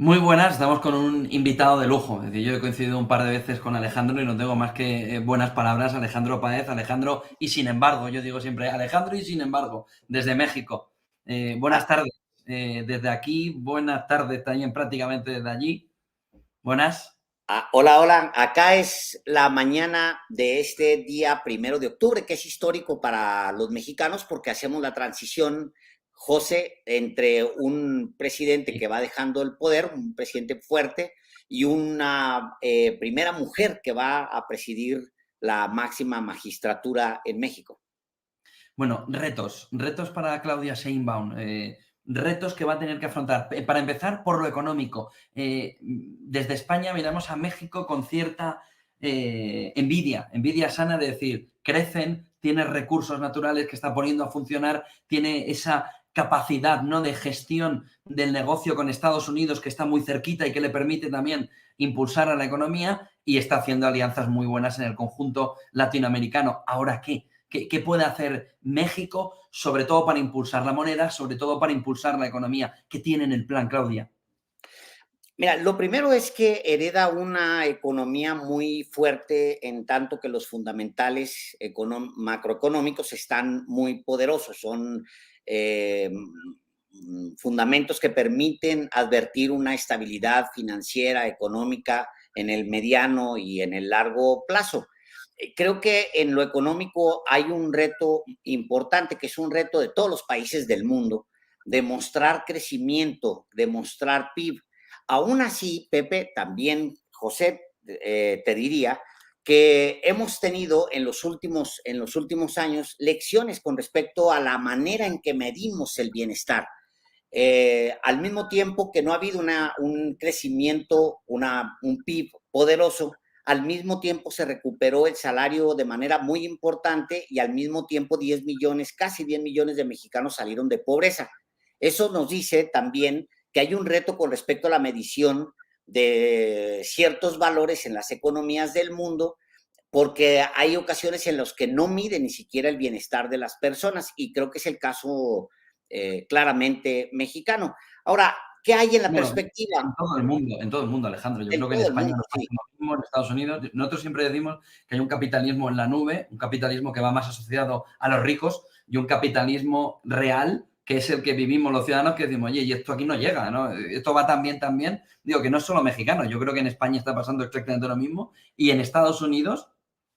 Muy buenas, estamos con un invitado de lujo. Es decir, yo he coincidido un par de veces con Alejandro y no tengo más que buenas palabras. Alejandro Páez, Alejandro y sin embargo, yo digo siempre Alejandro y sin embargo, desde México. Buenas Ah, tardes desde aquí, buenas tardes también prácticamente desde allí. Buenas. hola, hola. Acá es la mañana de este día 1 de octubre, que es histórico para los mexicanos porque hacemos la transición, José, entre un presidente que va dejando el poder, un presidente fuerte, y una primera mujer que va a presidir la máxima magistratura en México. Bueno, retos para Claudia Sheinbaum, retos que va a tener que afrontar. Para empezar, por lo económico. Desde España miramos a México con cierta envidia sana de decir, crecen, tiene recursos naturales que está poniendo a funcionar, tiene esa capacidad, ¿no?, de gestión del negocio con Estados Unidos que está muy cerquita y que le permite también impulsar a la economía y está haciendo alianzas muy buenas en el conjunto latinoamericano. ¿Ahora qué? ¿Qué puede hacer México, sobre todo para impulsar la moneda, sobre todo para impulsar la economía? ¿Qué tiene en el plan, Claudia? Mira, lo primero es que hereda una economía muy fuerte en tanto que los fundamentales macroeconómicos están muy poderosos. Son fundamentos que permiten advertir una estabilidad financiera, económica en el mediano y en el largo plazo. Creo que en lo económico hay un reto importante, que es un reto de todos los países del mundo, demostrar crecimiento, demostrar PIB. Aún así, Pepe, también José, te diría que hemos tenido en los últimos años lecciones con respecto a la manera en que medimos el bienestar. Al mismo tiempo que no ha habido un crecimiento, un PIB poderoso, al mismo tiempo se recuperó el salario de manera muy importante y al mismo tiempo 10 millones, casi 10 millones de mexicanos salieron de pobreza. Eso nos dice también que hay un reto con respecto a la medición de ciertos valores en las economías del mundo, porque hay ocasiones en las que no mide ni siquiera el bienestar de las personas y creo que es el caso claramente mexicano. Ahora, ¿qué hay en la Bueno, perspectiva? en todo el mundo, Alejandro. Yo En creo que en todo el España mundo, nos pasa sí. lo mismo, en Estados Unidos. Nosotros siempre decimos que hay un capitalismo en la nube, un capitalismo que va más asociado a los ricos y un capitalismo real, que es el que vivimos los ciudadanos, que decimos, oye, y esto aquí no llega, ¿no? Esto va tan bien, tan bien. Digo, que no es solo mexicano, yo creo que en España está pasando exactamente lo mismo y en Estados Unidos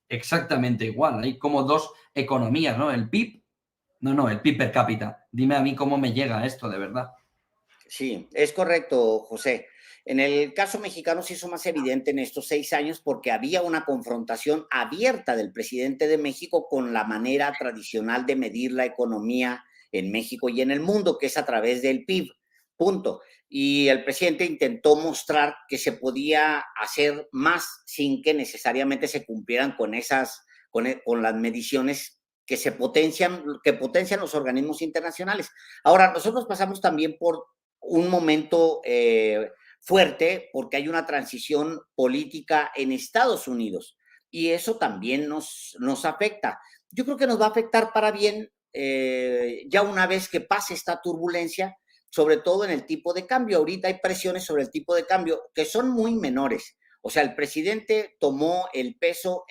exactamente igual. Hay como dos economías, ¿no? El PIB, no, el PIB per cápita. Dime a mí cómo me llega esto, de verdad. Sí, es correcto, José. En el caso mexicano se hizo más evidente en estos 6 años porque había una confrontación abierta del presidente de México con la manera tradicional de medir la economía en México y en el mundo, que es a través del PIB. Punto. Y el presidente intentó mostrar que se podía hacer más sin que necesariamente se cumplieran con las mediciones que potencian los organismos internacionales. Ahora, nosotros pasamos también por un momento fuerte porque hay una transición política en Estados Unidos y eso también nos afecta. Yo creo que nos va a afectar para bien ya una vez que pase esta turbulencia, sobre todo en el tipo de cambio. Ahorita hay presiones sobre el tipo de cambio que son muy menores. O sea, el presidente tomó el peso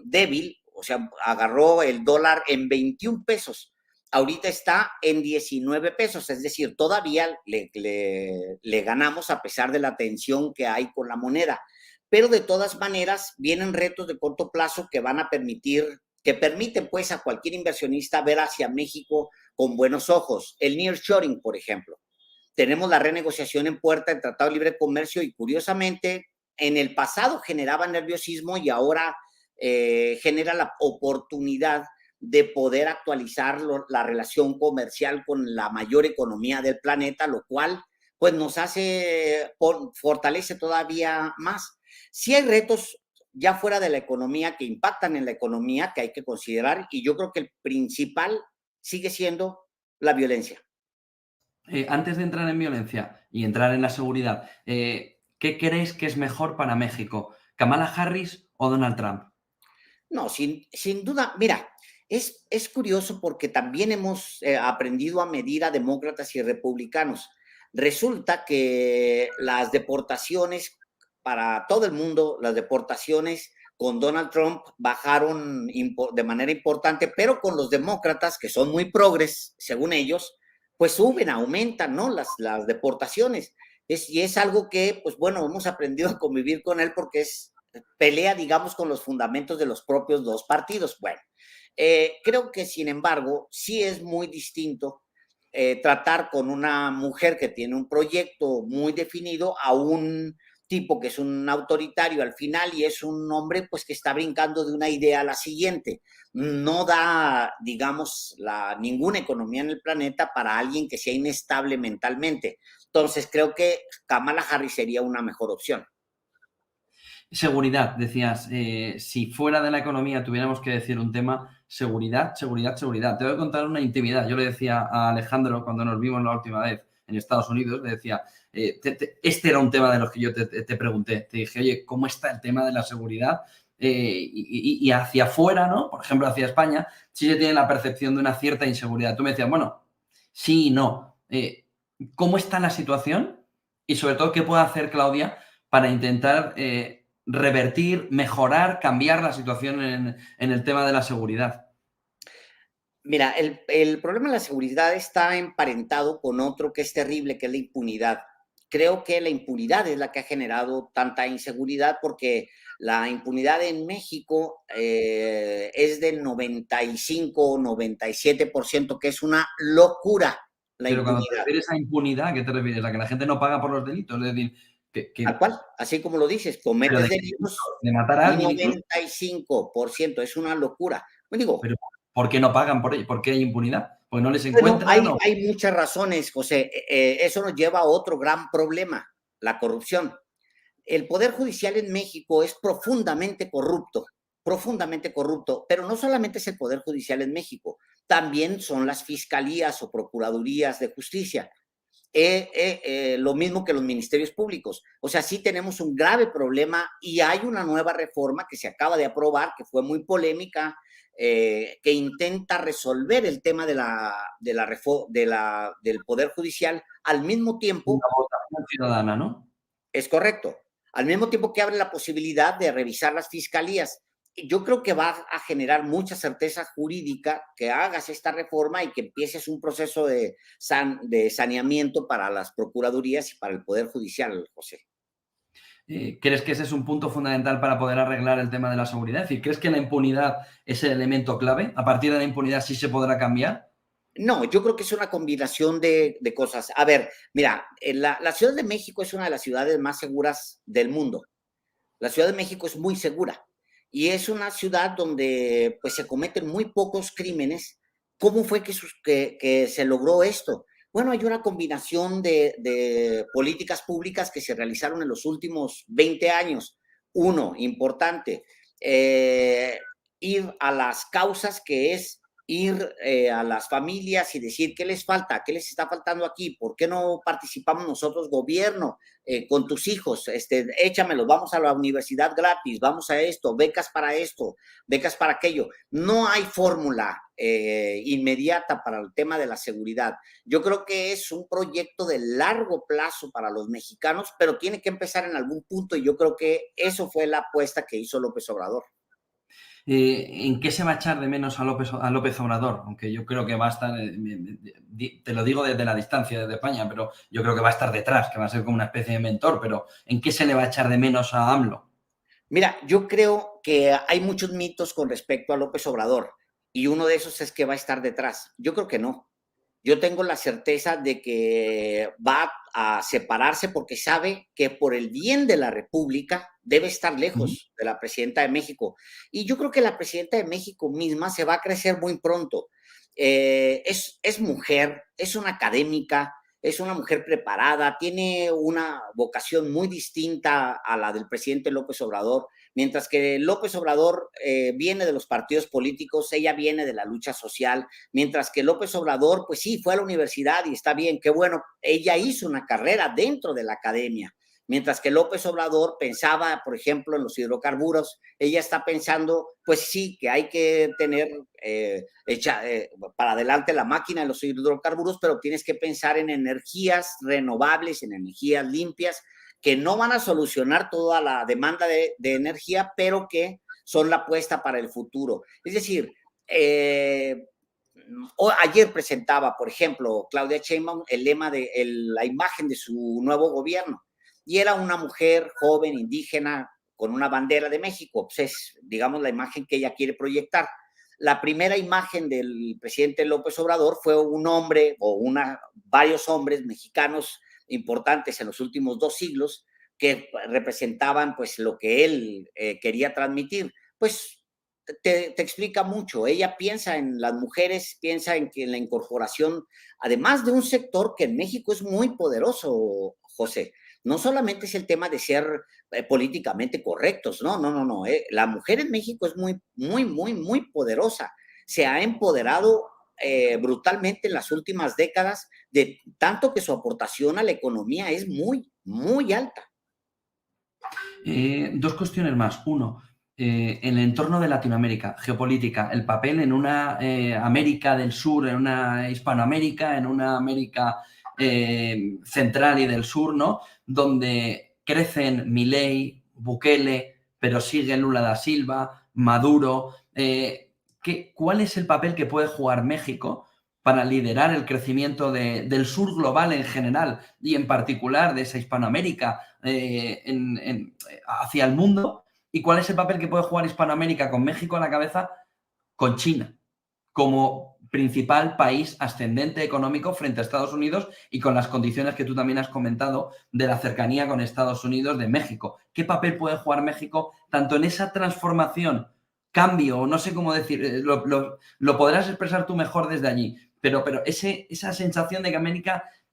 débil, o sea, agarró el dólar en 21 pesos, ahorita está en 19 pesos, es decir, todavía le ganamos a pesar de la tensión que hay con la moneda. Pero de todas maneras, vienen retos de corto plazo que van a que permiten pues a cualquier inversionista ver hacia México con buenos ojos. El nearshoring, por ejemplo. Tenemos la renegociación en puerta del Tratado de Libre Comercio y curiosamente en el pasado generaba nerviosismo y ahora genera la oportunidad de poder actualizar la relación comercial con la mayor economía del planeta, lo cual pues nos fortalece todavía más. Sí hay retos ya fuera de la economía que impactan en la economía que hay que considerar y yo creo que el principal sigue siendo la violencia. Antes de entrar en violencia y entrar en la seguridad, ¿qué crees que es mejor para México? ¿Kamala Harris o Donald Trump? No, sin duda, mira, es curioso porque también hemos aprendido a medir a demócratas y republicanos. Resulta que las deportaciones para todo el mundo, las deportaciones con Donald Trump bajaron de manera importante, pero con los demócratas, que son muy progres, según ellos, pues suben, aumentan, ¿no? Las deportaciones. Y es algo que, pues bueno, hemos aprendido a convivir con él porque pelea, digamos, con los fundamentos de los propios dos partidos. Bueno, creo que, sin embargo, sí es muy distinto tratar con una mujer que tiene un proyecto muy definido a un tipo que es un autoritario al final y es un hombre pues que está brincando de una idea a la siguiente. No da, digamos, ninguna economía en el planeta para alguien que sea inestable mentalmente. Entonces creo que Kamala Harris sería una mejor opción. Seguridad, decías, si fuera de la economía tuviéramos que decir un tema, seguridad, seguridad, seguridad. Te voy a contar una intimidad. Yo le decía a Alejandro cuando nos vimos la última vez en Estados Unidos, le decía, este era un tema de los que yo te pregunté. Te dije, oye, ¿cómo está el tema de la seguridad? Y hacia afuera, ¿no? Por ejemplo, hacia España, sí se tiene la percepción de una cierta inseguridad. Tú me decías, bueno, sí y no. ¿Cómo está la situación? Y sobre todo, ¿qué puede hacer Claudia para intentar revertir, mejorar, cambiar la situación en el tema de la seguridad? Mira, el problema de la seguridad está emparentado con otro que es terrible, que es la impunidad. Creo que la impunidad es la que ha generado tanta inseguridad porque la impunidad en México es del 95 o 97%, que es una locura la Pero cuando te impunidad. refieres a impunidad, ¿a qué te refieres? ¿A que la gente no paga por los delitos? Es decir, Tal cual, así como lo dices, pero cometes de qué delitos, delitos, de matar a alguien incluso. 95%, es una locura. Pues digo, Pero ¿por qué no pagan por ello? ¿Por qué hay impunidad? ¿Porque no les bueno, encuentran o? hay muchas razones, José. Eso nos lleva a otro gran problema, la corrupción. El Poder Judicial en México es profundamente corrupto, pero no solamente es el Poder Judicial en México, también son las fiscalías o procuradurías de justicia. Lo mismo que los ministerios públicos. O sea, sí tenemos un grave problema y hay una nueva reforma que se acaba de aprobar, que fue muy polémica, que intenta resolver el tema del Poder Judicial al mismo tiempo, Una votación ciudadana, ¿no? es correcto, al mismo tiempo que abre la posibilidad de revisar las fiscalías. Yo creo que va a generar mucha certeza jurídica que hagas esta reforma y que empieces un proceso de saneamiento para las procuradurías y para el Poder Judicial, José. ¿Crees que ese es un punto fundamental para poder arreglar el tema de la seguridad? Es decir, ¿crees que la impunidad es el elemento clave? ¿A partir de la impunidad sí se podrá cambiar? No, yo creo que es una combinación de cosas. A ver, mira, la Ciudad de México es una de las ciudades más seguras del mundo. La Ciudad de México es muy segura y es una ciudad donde pues se cometen muy pocos crímenes. ¿Cómo fue que se logró esto? Bueno, hay una combinación de políticas públicas que se realizaron en los últimos 20 años. Uno, importante, eh, ir a las causas, que es ir a las familias y decir qué les falta, qué les está faltando aquí, por qué no participamos nosotros, gobierno, con tus hijos, échamelos, vamos a la universidad gratis, vamos a esto, becas para aquello. No hay fórmula inmediata para el tema de la seguridad. Yo creo que es un proyecto de largo plazo para los mexicanos, pero tiene que empezar en algún punto y yo creo que eso fue la apuesta que hizo López Obrador. ¿En qué se va a echar de menos a López Obrador? Aunque yo creo que va a estar, te lo digo desde la distancia, desde España, pero yo creo que va a estar detrás, que va a ser como una especie de mentor, pero ¿en qué se le va a echar de menos a AMLO? Mira, yo creo que hay muchos mitos con respecto a López Obrador y uno de esos es que va a estar detrás. Yo creo que no. Yo tengo la certeza de que va a separarse porque sabe que por el bien de la República debe estar Ujú. lejos de la presidenta de México. Y yo creo que la presidenta de México misma se va a crecer muy pronto. Es mujer, es una académica, es una mujer preparada, tiene una vocación muy distinta a la del presidente López Obrador. Mientras que López Obrador viene de los partidos políticos, ella viene de la lucha social, mientras que López Obrador, pues sí, fue a la universidad y está bien, qué bueno, ella hizo una carrera dentro de la academia, Mientras que López Obrador pensaba, por ejemplo, en los hidrocarburos, ella está pensando, pues sí, que hay que tener para adelante la máquina de los hidrocarburos, pero tienes que pensar en energías renovables, en energías limpias, que no van a solucionar toda la demanda de energía, pero que son la apuesta para el futuro. Es decir, ayer presentaba, por ejemplo, Claudia Sheinbaum el lema de la imagen de su nuevo gobierno, y era una mujer joven, indígena, con una bandera de México. Pues es, digamos, la imagen que ella quiere proyectar. La primera imagen del presidente López Obrador fue un hombre o varios hombres mexicanos importantes en los últimos 2 siglos que representaban pues lo que él quería transmitir. Pues te explica mucho. Ella piensa en las mujeres, piensa en que en la incorporación, además de un sector que en México es muy poderoso, José. No solamente es el tema de ser políticamente correctos, no, no, no, no. La mujer en México es muy, muy, muy, muy poderosa. Se ha empoderado brutalmente en las últimas décadas, de tanto que su aportación a la economía es muy, muy alta. 2 cuestiones más. Uno, en el entorno de Latinoamérica, geopolítica, el papel en una América del Sur, en una Hispanoamérica, en una América central y del sur, ¿no? Donde crecen Milei, Bukele, pero sigue Lula da Silva, Maduro. ¿Cuál es el papel que puede jugar México para liderar el crecimiento del sur global en general y en particular de esa Hispanoamérica hacia el mundo? ¿Y cuál es el papel que puede jugar Hispanoamérica con México a la cabeza, con China como principal país ascendente económico frente a Estados Unidos y con las condiciones que tú también has comentado de la cercanía con Estados Unidos de México? ¿Qué papel puede jugar México tanto en esa transformación, cambio, no sé cómo decir, lo podrás expresar tú mejor desde allí, pero esa sensación de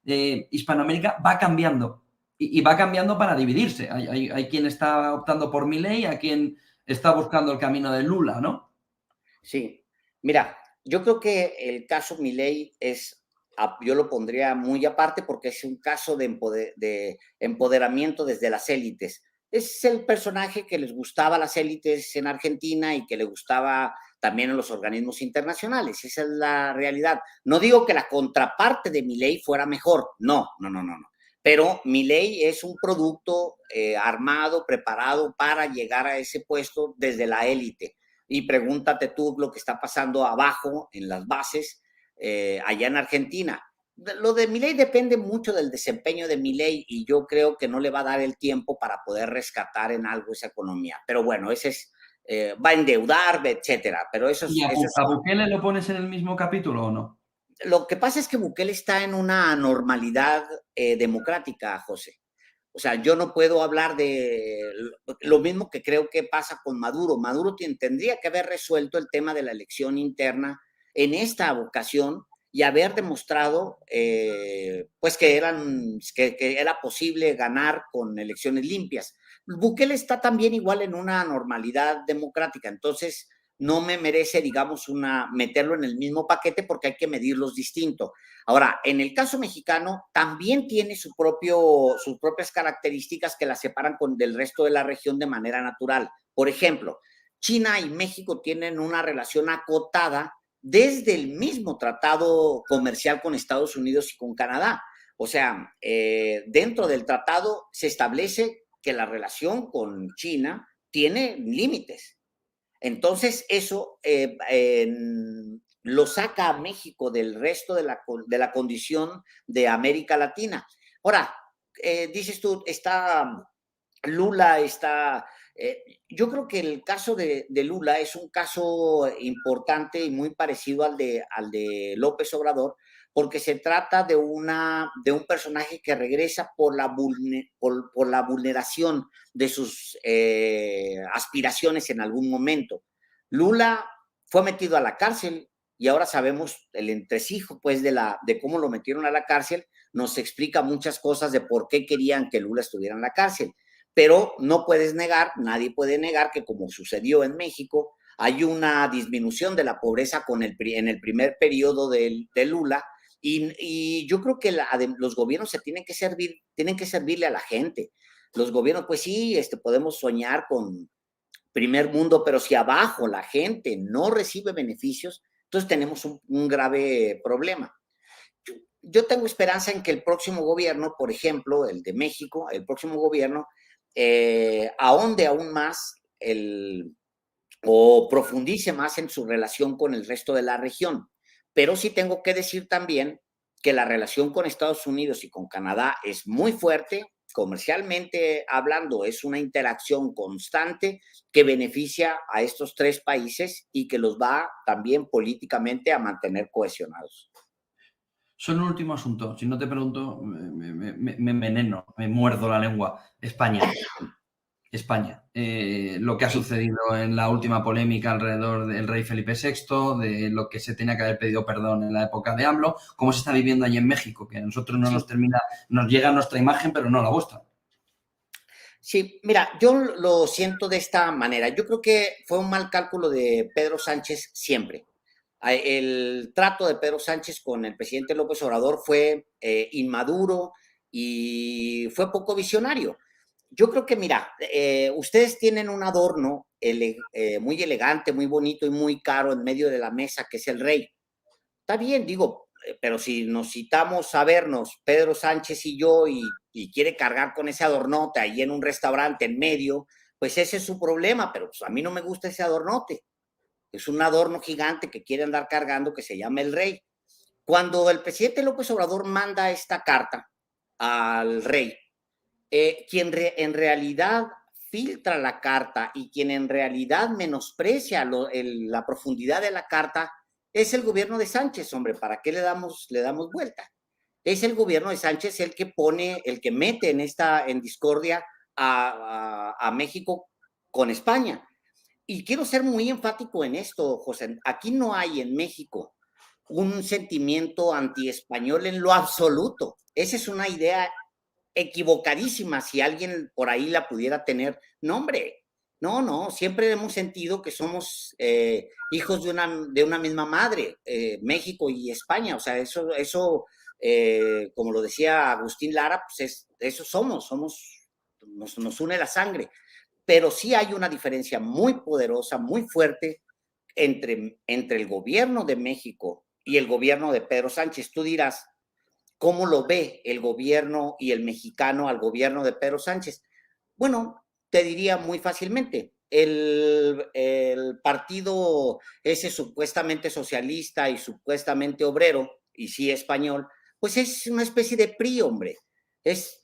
que Hispanoamérica va cambiando y va cambiando para dividirse? Hay quien está optando por Milei, hay quien está buscando el camino de Lula, ¿no? Sí, mira, yo creo que el caso Milei yo lo pondría muy aparte porque es un caso de empoderamiento desde las élites. Es el personaje que les gustaba a las élites en Argentina y que le gustaba también a los organismos internacionales. Esa es la realidad. No digo que la contraparte de Milei fuera mejor, no, no, no, no, no. Pero Milei es un producto armado, preparado para llegar a ese puesto desde la élite. Y pregúntate tú lo que está pasando abajo en las bases allá en Argentina. Lo de Milei depende mucho del desempeño de Milei y yo creo que no le va a dar el tiempo para poder rescatar en algo esa economía. Pero bueno, ese es, va a endeudar, etcétera. Pero ¿Y a Bukele lo pones en el mismo capítulo o no? lo que pasa es que Bukele está en una anormalidad democrática, José. O sea, yo no puedo hablar de lo mismo que creo que pasa con Maduro. Maduro tendría que haber resuelto el tema de la elección interna en esta ocasión y haber demostrado pues que era posible ganar con elecciones limpias. Bukele está también igual en una normalidad democrática, entonces no me merece, digamos, meterlo en el mismo paquete porque hay que medirlos distinto. Ahora, en el caso mexicano, también tiene sus propias características que la separan del resto de la región de manera natural. Por ejemplo, China y México tienen una relación acotada desde el mismo tratado comercial con Estados Unidos y con Canadá. O sea, dentro del tratado se establece que la relación con China tiene límites. Entonces, eso lo saca a México del resto de la condición de América Latina. Ahora, dices tú, está Lula, yo creo que el caso de Lula es un caso importante y muy parecido al de López Obrador, porque se trata de un personaje que regresa por la vulneración de sus aspiraciones en algún momento. Lula fue metido a la cárcel y ahora sabemos el entresijo pues de cómo lo metieron a la cárcel, nos explica muchas cosas de por qué querían que Lula estuviera en la cárcel. Pero no puedes negar, nadie puede negar que como sucedió en México, hay una disminución de la pobreza en el primer periodo de Lula Y yo creo que los gobiernos se tienen que servirle a la gente. Los gobiernos, pues sí, podemos soñar con primer mundo, pero si abajo la gente no recibe beneficios, entonces tenemos un grave problema. Yo tengo esperanza en que el próximo gobierno, por ejemplo, el de México, el próximo gobierno, ahonde aún más o profundice más en su relación con el resto de la región. Pero sí tengo que decir también que la relación con Estados Unidos y con Canadá es muy fuerte, comercialmente hablando, es una interacción constante que beneficia a estos tres países y que los va también políticamente a mantener cohesionados. Solo un último asunto. Si no te pregunto, me enveneno, me muerdo la lengua. España. España. Lo que ha sucedido en la última polémica alrededor del rey Felipe VI, de lo que se tenía que haber pedido perdón en la época de AMLO, cómo se está viviendo allí en México, que a nosotros no nos termina, nos llega nuestra imagen, pero no la vuestra. Sí, mira, yo lo siento de esta manera. Yo creo que fue un mal cálculo de Pedro Sánchez siempre. El trato de Pedro Sánchez con el presidente López Obrador fue inmaduro y fue poco visionario. Yo creo que, mira, ustedes tienen un adorno muy elegante, muy bonito y muy caro en medio de la mesa, que es el rey. Está bien, digo, pero si nos citamos a vernos, Pedro Sánchez y yo, y quiere cargar con ese adornote ahí en un restaurante en medio, pues ese es su problema, pero pues a mí no me gusta ese adornote. Es un adorno gigante que quiere andar cargando que se llama el rey. Cuando el presidente López Obrador manda esta carta al rey, en realidad filtra la carta y quien en realidad menosprecia la profundidad de la carta es el gobierno de Sánchez, hombre, ¿para qué le damos vuelta? Es el gobierno de Sánchez el que pone, el que mete en discordia a México con España. Y quiero ser muy enfático en esto, José. Aquí no hay en México un sentimiento anti-español en lo absoluto. Esa es una idea equivocadísima si alguien por ahí la pudiera tener. No, hombre, no, siempre hemos sentido que somos hijos de una misma madre, México y España. O sea, eso como lo decía Agustín Lara, pues eso nos une la sangre. Pero sí hay una diferencia muy poderosa, muy fuerte entre el gobierno de México y el gobierno de Pedro Sánchez. Tú dirás, ¿cómo lo ve el gobierno y el mexicano al gobierno de Pedro Sánchez? Bueno, te diría muy fácilmente, el partido ese supuestamente socialista y supuestamente obrero, y sí español, pues es una especie de PRI, hombre.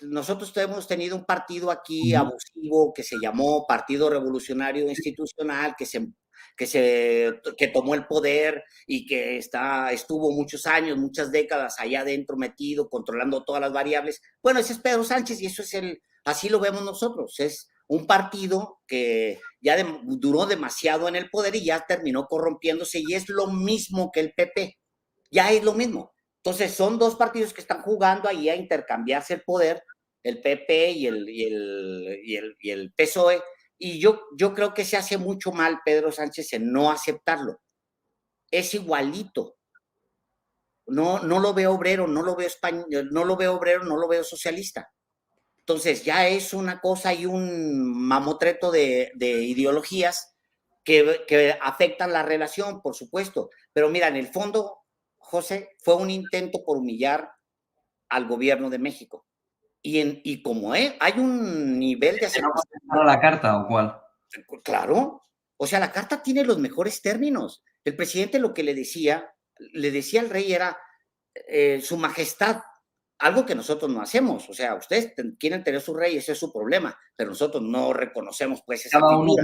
Nosotros hemos tenido un partido aquí abusivo que se llamó Partido Revolucionario Institucional, que tomó el poder y que estuvo muchos años, muchas décadas allá adentro metido, controlando todas las variables. Bueno, ese es Pedro Sánchez y así lo vemos nosotros. Es un partido que ya duró demasiado en el poder y ya terminó corrompiéndose y es lo mismo que el PP. Ya es lo mismo. Entonces son dos partidos que están jugando ahí a intercambiarse el poder, el PP y el PSOE. Y yo creo que se hace mucho mal Pedro Sánchez en no aceptarlo. Es igualito. No lo veo obrero, no lo veo español, no lo veo obrero, no lo veo socialista. Entonces ya es una cosa y un mamotreto de ideologías que afectan la relación, por supuesto. Pero mira, en el fondo, José, fue un intento por humillar al gobierno de México. Y como hay un nivel de aceptación. ¿No la carta o cuál? Claro. O sea, la carta tiene los mejores términos. El presidente lo que le decía al rey era su majestad, algo que nosotros no hacemos. O sea, ustedes quieren tener su rey, ese es su problema, pero nosotros no reconocemos pues esa figura.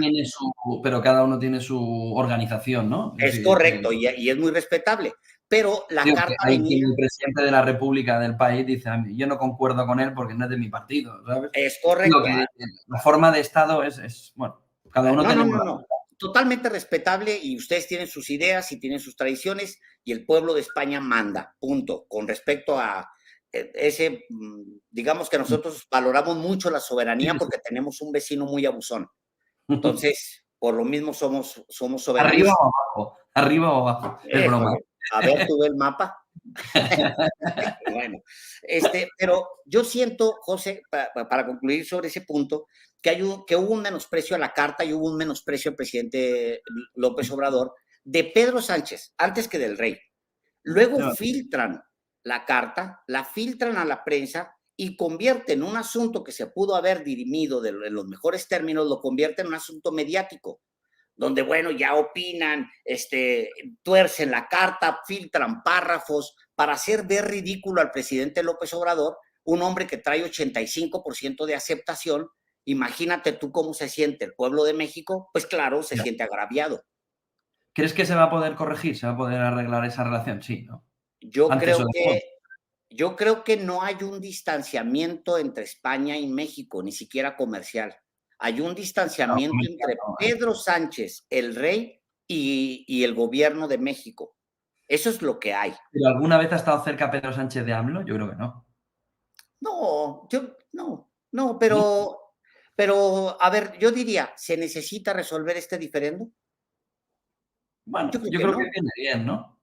Pero cada uno tiene su organización, ¿no? Es correcto, y es muy respetable. Pero la carta hay quien el presidente de la República del país dice, yo no concuerdo con él porque no es de mi partido, ¿sabes? Es correcto. La forma de Estado es bueno, cada uno tenemos... No. Totalmente respetable y ustedes tienen sus ideas y tienen sus tradiciones y el pueblo de España manda, punto. Con respecto a digamos que nosotros valoramos mucho la soberanía porque tenemos un vecino muy abusón. Entonces, por lo mismo somos soberanos. ¿Arriba o abajo? ¿Arriba o abajo? Es broma. A ver, tú ve el mapa. Bueno, pero yo siento, José, para concluir sobre ese punto, que hubo un menosprecio a la carta y hubo un menosprecio al presidente López Obrador de Pedro Sánchez, antes que del rey. Luego No, filtran la carta, la filtran a la prensa y convierten un asunto que se pudo haber dirimido en los mejores términos, lo convierten en un asunto mediático, donde, bueno, ya opinan, tuercen la carta, filtran párrafos para hacer ver ridículo al presidente López Obrador, un hombre que trae 85% de aceptación. Imagínate tú cómo se siente el pueblo de México, pues claro, se ya. siente agraviado. ¿Crees que se va a poder corregir? ¿Se va a poder arreglar esa relación? Sí, ¿no? Yo Antes o creo después. que, yo creo que no hay un distanciamiento entre España y México, ni siquiera comercial. Hay un No, distanciamiento comercial entre no, Pedro Sánchez, el rey, y el gobierno de México. Eso es lo que hay. ¿Pero alguna vez ha estado cerca Pedro Sánchez de AMLO? Yo creo que no. No, no, ¿No? a ver, yo diría, ¿se necesita resolver este diferendo? Yo Bueno, creo yo que creo que no. viene bien, ¿no?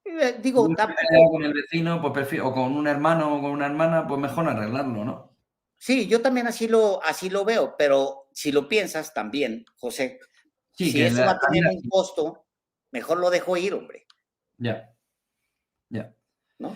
Si Digo, uno está peleado con el vecino, pues o con un hermano o con una hermana, pues mejor no arreglarlo, ¿no? sí, yo también así lo veo, pero si lo piensas también, José, Sí, si que eso va a la tener vida un sí. costo, mejor lo dejo ir, hombre, Ya, ya. ¿no?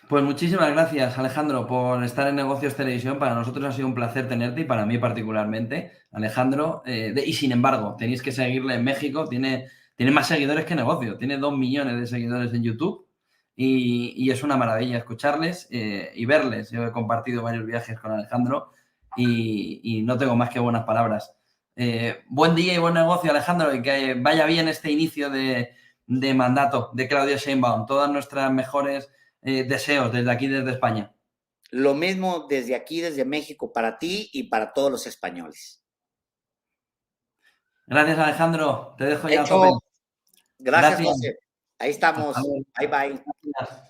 Pues muchísimas gracias, Alejandro, por estar en Negocios Televisión. Para nosotros ha sido un placer tenerte y para mí particularmente, Alejandro. Y sin embargo, tenéis que seguirle en México. Tiene más seguidores que negocio. Tiene 2 millones de seguidores en YouTube y es una maravilla escucharles y verles. Yo he compartido varios viajes con Alejandro y no tengo más que buenas palabras. Buen día y buen negocio, Alejandro, y que vaya bien este inicio de mandato de Claudia Sheinbaum. Todas nuestras mejores deseos desde aquí, desde España. Lo mismo desde aquí, desde México, para ti y para todos los españoles. Gracias, Alejandro. Te dejo ya a tope. Hecho, gracias, Gracias. José. Ahí Hasta estamos. luego. Bye, bye. Gracias.